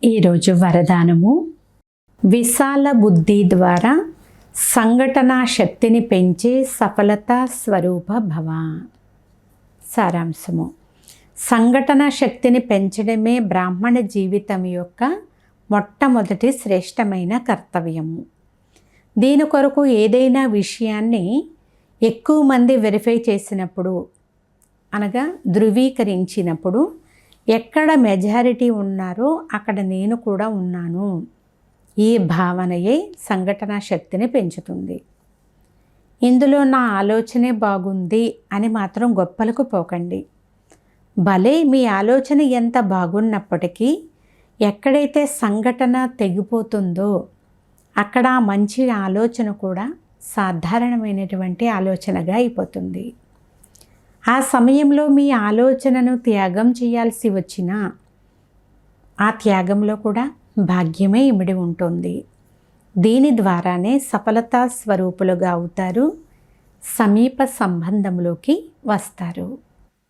ఈరోజు వరదానము విశాల బుద్ధి ద్వారా సంఘటనా శక్తిని పెంచే సఫలతా స్వరూప భవ. సారాంశము: సంఘటనా శక్తిని పెంచడమే బ్రాహ్మణ జీవితం యొక్క మొట్టమొదటి శ్రేష్టమైన కర్తవ్యము. దీని కొరకు ఏదైనా విషయాన్ని ఎక్కువ మంది వెరిఫై చేసినప్పుడు, అనగా ధృవీకరించినప్పుడు, ఎక్కడ మెజారిటీ ఉన్నారో అక్కడ నేను కూడా ఉన్నాను, ఈ భావనయే సంఘటనా శక్తిని పెంచుతుంది. ఇందులో నా ఆలోచనే బాగుంది అని మాత్రం గొప్పలకు పోకండి. భలే మీ ఆలోచన ఎంత బాగున్నప్పటికీ ఎక్కడైతే సంఘటన తెగిపోతుందో అక్కడ మంచి ఆలోచన కూడా సాధారణమైనటువంటి ఆలోచనగా అయిపోతుంది. ఆ సమయంలో మీ ఆలోచనను త్యాగం చేయాల్సి వచ్చినా ఆ త్యాగంలో కూడా భాగ్యమే ఇమిడి ఉంటుంది. దీని ద్వారానే సఫలతా స్వరూపులుగా అవుతారు, సమీప సంబంధంలోకి వస్తారు.